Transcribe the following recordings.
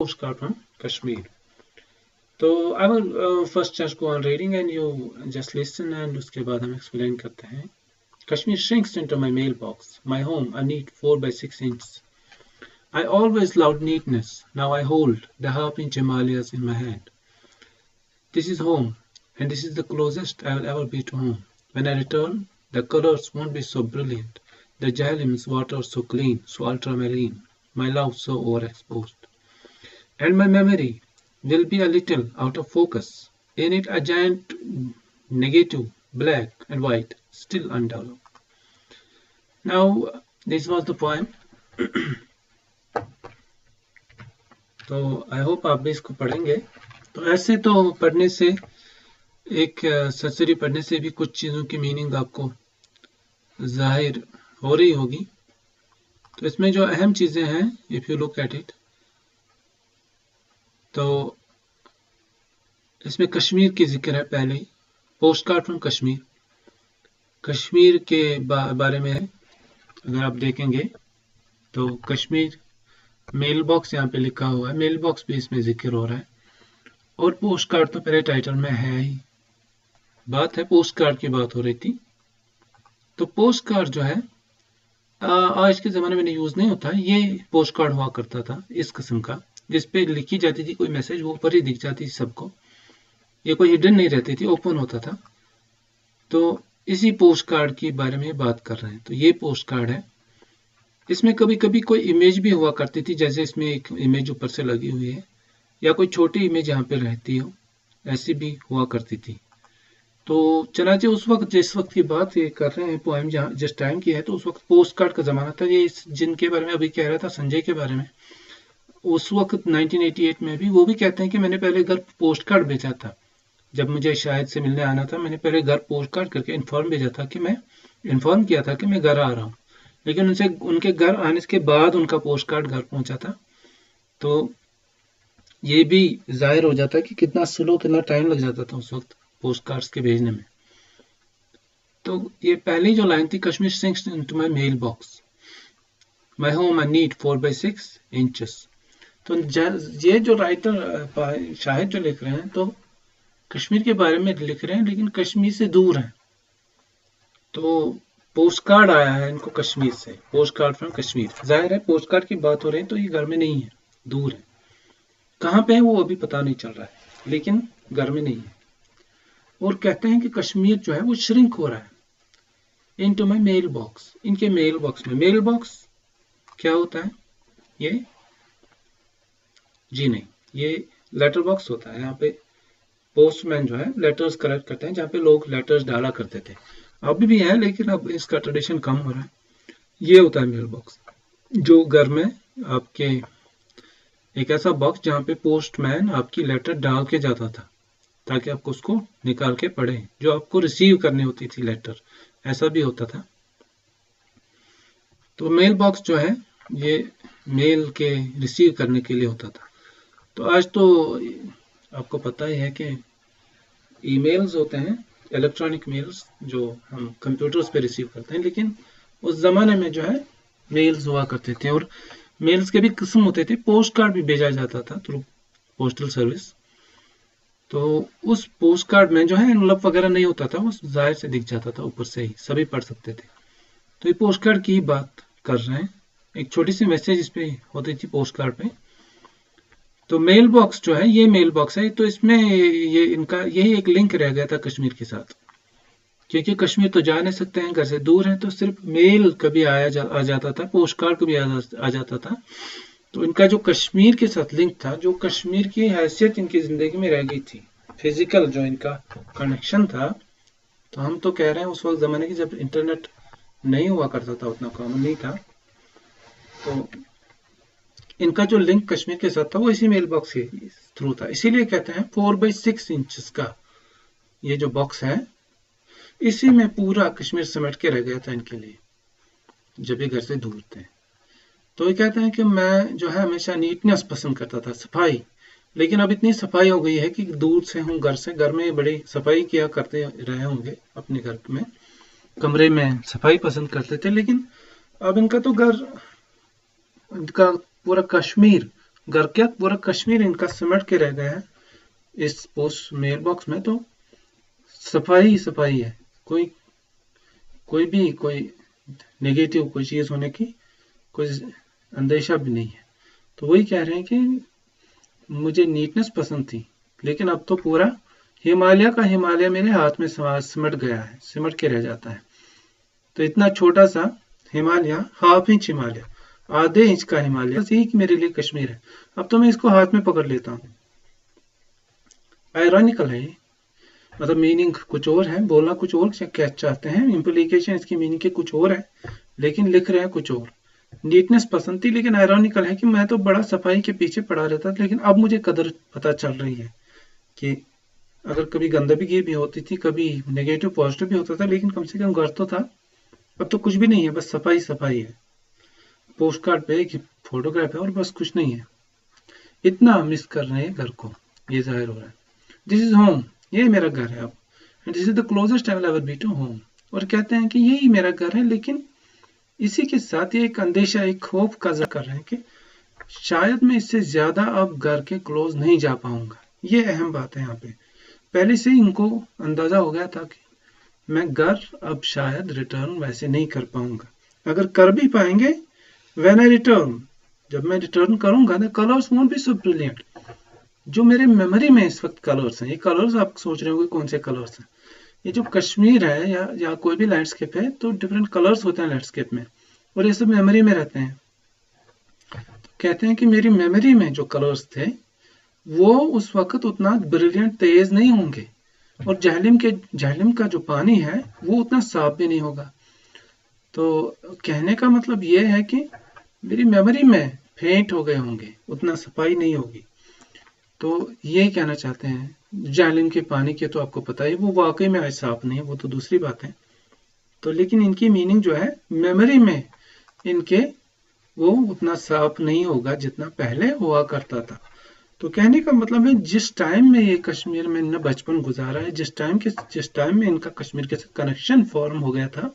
postcard from Kashmir. So I will first just go on reading and you just listen and उसके बाद हम explain करते हैं. Kashmir shrinks into my mailbox, my home, a neat 4x6 inches. I always loved neatness. Now I hold the half-inch Himalayas in my hand. This is home, and this is the closest I will ever be to home. When I return, the colors won't be so brilliant. The Jhelum's water so clean, so ultramarine. My love so overexposed. And my memory will be a little out of focus. In it a giant negative, black and white, still undeveloped. Now, this was the poem. तो I hope आप भी इसको पढ़ेंगे. तो ऐसे तो पढ़ने से एक सरसरी पढ़ने से भी कुछ चीज़ों की मीनिंग आपको जाहिर हो रही होगी. तो इसमें जो अहम चीज़ें हैं, if you look at it, तो इसमें कश्मीर की जिक्र है. पहले ही postcard from Kashmir, Kashmir के बारे में है. अगर आप देखेंगे तो कश्मीर मेल बॉक्स यहाँ पे लिखा हुआ है, मेल बॉक्स भी इसमें जिक्र हो रहा है. और पोस्ट कार्ड तो पहले टाइटल में है ही. बात है पोस्ट कार्ड की बात हो रही थी. तो पोस्ट कार्ड जो है आज के ज़माने में यूज़ नहीं होता. ये पोस्ट कार्ड हुआ करता था इस किस्म का, जिसपे लिखी जाती थी कोई मैसेज, वो ऊपर ही दिख जाती थी सबको. ये कोई हिडन नहीं रहती थी, ओपन होता था. तो इसी पोस्ट कार्ड के बारे में बात कर रहे हैं. तो ये पोस्ट कार्ड है. इसमें कभी कभी कोई इमेज भी हुआ करती थी, जैसे इसमें एक इमेज ऊपर से लगी हुई है, या कोई छोटी इमेज यहाँ पे रहती हो, ऐसी भी हुआ करती थी. तो चनाचे उस वक्त, जिस वक्त की बात ये कर रहे हैं पोएम जहाँ जिस टाइम की है, तो उस वक्त पोस्ट कार्ड का ज़माना था. ये जिनके बारे में अभी कह रहा था संजय के बारे में, उस वक्त 1988 में भी वो भी कहते हैं कि मैंने पहले घर पोस्ट कार्ड भेजा था. जब मुझे शायद से मिलने आना था, मैंने पहले घर पोस्ट कार्ड करके इन्फॉर्म भेजा था कि मैं इन्फॉर्म किया था कि मैं घर आ रहा हूँ. लेकिन उनसे उनके घर आने के बाद उनका पोस्ट कार्ड घर पहुंचा था. तो ये भी जाहिर हो जाता है कि कितना स्लो, कितना टाइम लग जाता था उस वक्त पोस्ट कार्ड्स के भेजने में. तो ये पहली जो लाइन थी, Kashmir sinks into my mailbox, my home a neat 4x6 inches. तो ये जो राइटर शाहिद जो लिख रहे हैं, तो कश्मीर के बारे में लिख रहे हैं, लेकिन कश्मीर से दूर हैं. तो पोस्ट कार्ड आया है इनको कश्मीर से, पोस्ट कार्ड फ्रॉम कश्मीर. जाहिर है पोस्ट कार्ड की बात हो रही है, तो ये घर में नहीं है, दूर है. कहाँ पे है वो अभी पता नहीं चल रहा है, लेकिन घर में नहीं है. और कहते हैं कि कश्मीर जो है वो श्रिंक हो रहा है. इनटू माय मेल बॉक्स, इनके मेल बॉक्स में. मेल बॉक्स क्या होता है? ये जी नहीं, ये लेटर बॉक्स होता है. यहाँ पे पोस्टमैन जो है लेटर्स कलेक्ट करते हैं, जहाँ पे लोग लेटर्स डाला करते थे. अभी भी है, लेकिन अब इसका ट्रेडिशन कम हो रहा है. ये होता है मेल बॉक्स, जो घर में आपके एक ऐसा बॉक्स जहाँ पे पोस्टमैन आपकी लेटर डाल के जाता था, ताकि आपको उसको निकाल के पढ़े. जो आपको रिसीव करनी होती थी लेटर, ऐसा भी होता था. तो मेल बॉक्स जो है ये मेल के रिसीव करने के लिए होता था. तो आज तो आपको पता ही है कि ईमेल्स होते हैं, इलेक्ट्रॉनिक मेल्स, जो हम कंप्यूटर्स पे रिसीव करते हैं. लेकिन उस ज़माने में जो है मेल्स हुआ करते थे, और मेल्स के भी किस्म होते थे. पोस्ट कार्ड भी भेजा जाता था थ्रू पोस्टल सर्विस. तो उस पोस्ट कार्ड में जो है एनवलप वगैरह नहीं होता था, वो जाहिर से दिख जाता था ऊपर से ही, सभी पढ़ सकते थे. तो ये पोस्ट कार्ड की ही बात कर रहे हैं. एक छोटी सी मैसेज इस पे होती थी पोस्ट कार्ड पे. तो मेल बॉक्स जो है, ये मेल बॉक्स है. तो इसमें ये इनका यही एक लिंक रह गया था कश्मीर के साथ, क्योंकि कश्मीर तो जा नहीं सकते हैं, घर से दूर हैं. तो सिर्फ मेल कभी आ जाता था, पोस्ट कार्ड कभी आ जाता था. तो इनका जो कश्मीर के साथ लिंक था, जो कश्मीर की हैसियत इनकी ज़िंदगी में रह गई थी, फिजिकल जो इनका कनेक्शन था. तो हम तो कह रहे हैं उस वक्त ज़माने की, जब इंटरनेट नहीं हुआ करता था, उतना कॉमन नहीं था. तो इनका जो लिंक कश्मीर के साथ था वो इसी मेल बॉक्स के थ्रू था. इसीलिए कहते हैं 4x6 inches का ये जो बॉक्स है, इसी में पूरा कश्मीर समेट के रह गया था इनके लिए, जब ये घर से दूर थे. तो ये कहते हैं कि मैं जो है हमेशा नीटनेस पसंद करता था, सफाई. लेकिन अब इतनी सफाई हो गई है कि दूर से हूँ, घर से, घर में बड़ी सफाई किया करते रहे होंगे, अपने घर में कमरे में सफाई पसंद करते थे. लेकिन अब इनका तो घर, इनका पूरा कश्मीर घर क्या पूरा कश्मीर इनका सिमट के रह गया है इस पोस्ट मेल बॉक्स में, तो सफाई ही सफाई है, कोई नेगेटिव कोई चीज होने की कोई अंदेशा भी नहीं है। तो वही कह रहे हैं कि मुझे नीटनेस पसंद थी, लेकिन अब तो पूरा हिमालय का हिमालय मेरे हाथ में सिमट गया है, सिमट के रह जाता है। तो इतना छोटा सा हिमालय, हाफ इंच हिमालय, आधे इंच का हिमालय, बस यही मेरे लिए कश्मीर है। अब तो मैं इसको हाथ में पकड़ लेता हूँ। आयरॉनिकल है ये, मतलब मीनिंग कुछ और है, बोलना कुछ और क्या चाहते हैं, इम्प्लीकेशन इसकी मीनिंग के कुछ और है, लेकिन लिख रहे हैं कुछ और। नीटनेस पसंद थी, लेकिन आयरॉनिकल है कि मैं तो बड़ा सफाई के पीछे पड़ा रहता था, लेकिन अब मुझे कदर पता चल रही है कि अगर कभी गंदगी भी होती थी, कभी नेगेटिव पॉजिटिव भी होता था, लेकिन कम से कम घर तो था। अब तो कुछ भी नहीं है, बस सफाई सफाई है। पोस्ट कार्ड पे एक फोटोग्राफ है और बस कुछ नहीं है। इतना मिस कर रहे हैं घर को, ये जाहिर हो रहा है। दिस इज होम, ये मेरा घर है अब, and this is the closest I will ever be to home. और कहते हैं कि यही मेरा घर है, लेकिन इसी के साथ ये एक अंदेशा, एक खौफ का जिक्र कर रहे हैं कि शायद मैं इससे ज्यादा अब घर के क्लोज नहीं जा पाऊंगा। ये अहम बात है यहाँ पे। पहले से ही इनको अंदाजा हो गया था कि मैं घर अब शायद रिटर्न वैसे नहीं कर पाऊंगा। अगर कर भी पाएंगे, व्हेन आई रिटर्न, जब मैं रिटर्न करूंगा, the colours won't be so brilliant. जो मेरे मेमोरी में इस वक्त कलर्स हैं, ये कलर्स आप सोच रहे होंगे कौन से कलर्स हैं। ये जो कश्मीर है या कोई भी लैंडस्केप है, तो डिफरेंट कलर्स होते हैं लैंडस्केप में, और ये सब मेमोरी में रहते हैं। तो कहते हैं कि मेरी मेमोरी में जो कलर्स थे वो उस वक्त उतना ब्रिलियंट तेज नहीं होंगे, और झेलम का जो पानी है वो उतना साफ भी नहीं होगा। तो कहने का मतलब ये है कि मेरी मेमोरी में फेंट हो गए होंगे, उतना सफाई नहीं होगी। तो ये कहना चाहते हैं। झेलम के पानी के तो आपको पता है वो वाकई में आज साफ नहीं है, वो तो दूसरी बात है। तो लेकिन इनकी मीनिंग जो है, मेमोरी में इनके वो उतना साफ नहीं होगा जितना पहले हुआ करता था। तो कहने का मतलब है जिस टाइम में ये कश्मीर में न बचपन गुजारा है, जिस टाइम में इनका कश्मीर के साथ कनेक्शन फॉर्म हो गया था,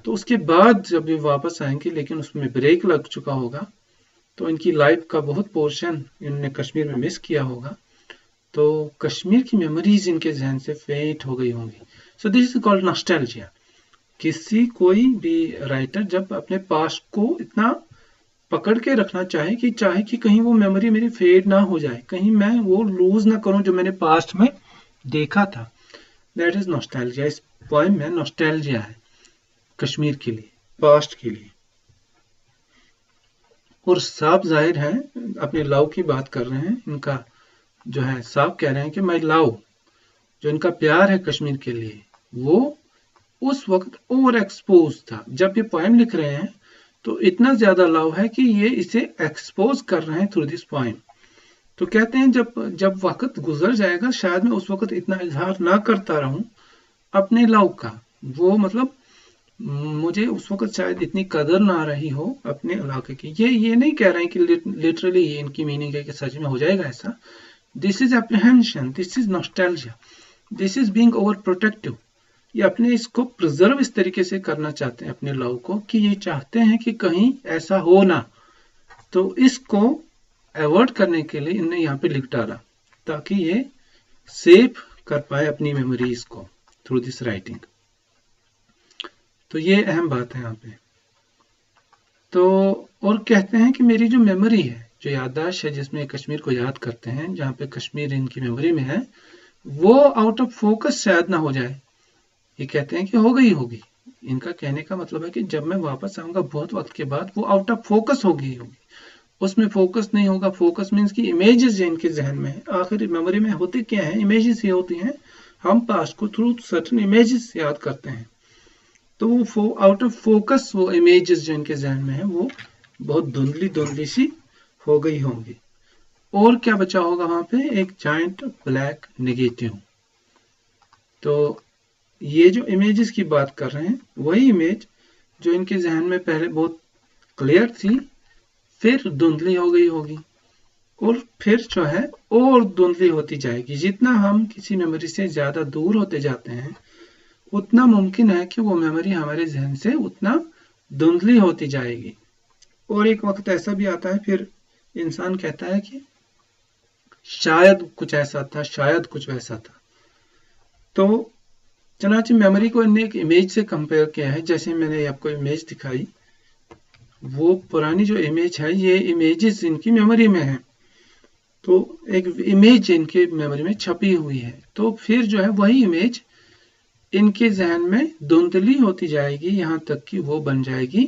तो उसके बाद जब ये वापस आएंगे, लेकिन उसमें ब्रेक लग चुका होगा, तो इनकी लाइफ का बहुत पोर्शन इन्होंने कश्मीर में मिस किया होगा। तो कश्मीर की मेमोरीज इनके जहन से फेड हो गई होंगी। So this is called nostalgia. कोई भी राइटर जब अपने पास्ट को इतना पकड़ के रखना चाहे कि कहीं वो मेमोरी मेरी फेड ना हो जाए, कहीं मैं वो लूज ना करूं जो मैंने पास्ट में देखा था, दैट इज नॉस्टैल्जिया। इस पोएम में नॉस्टैल्जिया है कश्मीर के लिए, पास्ट के लिए। और साफ जाहिर है अपने लव की बात कर रहे हैं, इनका जो है साफ कह रहे हैं कि माय लव, जो इनका प्यार है कश्मीर के लिए, वो उस वक्त ओवर एक्सपोज था। जब ये पोएम लिख रहे हैं तो इतना ज्यादा लव है कि ये इसे एक्सपोज कर रहे हैं थ्रू दिस पोएम। तो कहते हैं जब वक्त गुजर जाएगा, शायद मैं उस वक्त इतना इजहार ना करता रहूं अपने लव का, वो मतलब मुझे उस वक्त शायद इतनी कदर ना रही हो अपने इलाके की। ये नहीं कह रहे हैं कि लिटरली ये इनकी मीनिंग है कि सच में हो जाएगा ऐसा। This is apprehension, this is nostalgia, this is being over protective. ये अपने इसको प्रिजर्व इस तरीके से करना चाहते हैं अपने लव को, कि ये चाहते हैं कि कहीं ऐसा हो ना। तो इसको अवॉइड करने के लिए इन्होंने यहाँ पे लिख डाला, ताकि ये सेव कर पाए अपनी मेमोरीज को थ्रू दिस राइटिंग। तो ये अहम बात है यहाँ पे। तो और कहते हैं कि मेरी जो मेमोरी है, जो याददाश्त है जिसमें कश्मीर को याद करते हैं, जहाँ पे कश्मीर इनकी मेमोरी में है, वो आउट ऑफ फोकस शायद ना हो जाए। ये कहते हैं कि हो गई होगी। इनका कहने का मतलब है कि जब मैं वापस आऊंगा बहुत वक्त के बाद, वो आउट ऑफ फोकस हो गई होगी, उसमें फोकस नहीं होगा। फोकस मीन्स की इमेजेस जो इनके जहन में है, आखिर मेमोरी में होते क्या है, इमेजेस ही होती हैं। हम पास्ट को थ्रू सर्टेन इमेजेस याद करते हैं। तो वो आउट ऑफ फोकस वो इमेजेस जो इनके जहन में है, वो बहुत धुंधली सी हो गई होंगी। और क्या बचा होगा वहां पे, एक जायंट ब्लैक नेगेटिव। तो ये जो इमेजेस की बात कर रहे हैं, वही इमेज जो इनके जहन में पहले बहुत क्लियर थी, फिर धुंधली हो गई होगी, और फिर जो है और धुंधली होती जाएगी। जितना हम किसी मेमोरी से ज्यादा दूर होते जाते हैं, उतना मुमकिन है कि वो मेमोरी हमारे जहन से उतना धुंधली होती जाएगी। और एक वक्त ऐसा भी आता है फिर इंसान कहता है कि शायद कुछ ऐसा था, शायद कुछ वैसा था। तो चनाची मेमोरी को इन्हें एक इमेज से कंपेयर किया है। जैसे मैंने आपको इमेज दिखाई, वो पुरानी जो इमेज है, ये इमेजेस इनकी मेमोरी में है, तो एक इमेज इनके मेमोरी में छपी हुई है। तो फिर जो है वही इमेज इनके जहन में धुंधली होती जाएगी, यहाँ तक कि वो बन जाएगी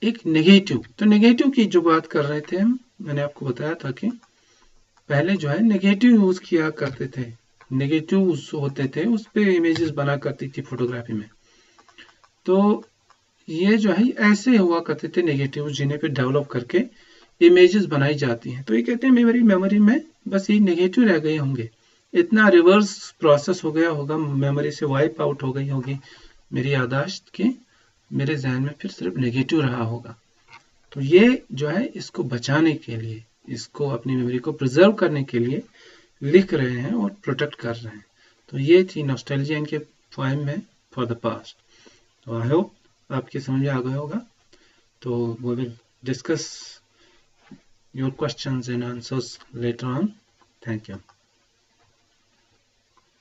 एक नेगेटिव। तो नेगेटिव की जो बात कर रहे थे हम, मैंने आपको बताया था कि पहले जो है नेगेटिव यूज किया करते थे, नेगेटिव होते थे, उस पे इमेजेस बना करती थी फोटोग्राफी में। तो ये जो है ऐसे हुआ करते थे नेगेटिव, जिन्हें पे डेवलप करके इमेजेस बनाई जाती हैं। तो ये कहते हैं मेरी मेमोरी में बस ये नेगेटिव रह गए होंगे, इतना रिवर्स प्रोसेस हो गया होगा, मेमोरी से वाइप आउट हो गई होगी मेरी याददाश्त की, मेरे जहन में फिर सिर्फ नेगेटिव रहा होगा। तो ये जो है इसको बचाने के लिए, इसको अपनी मेमोरी को प्रिजर्व करने के लिए लिख रहे हैं और प्रोटेक्ट कर रहे हैं। तो ये थी नॉस्टैल्जिया इनके पोएम में फॉर द पास्ट। तो आई होप आपके समझ में आ गया होगा। तो we will discuss your questions and answers later on. Thank you.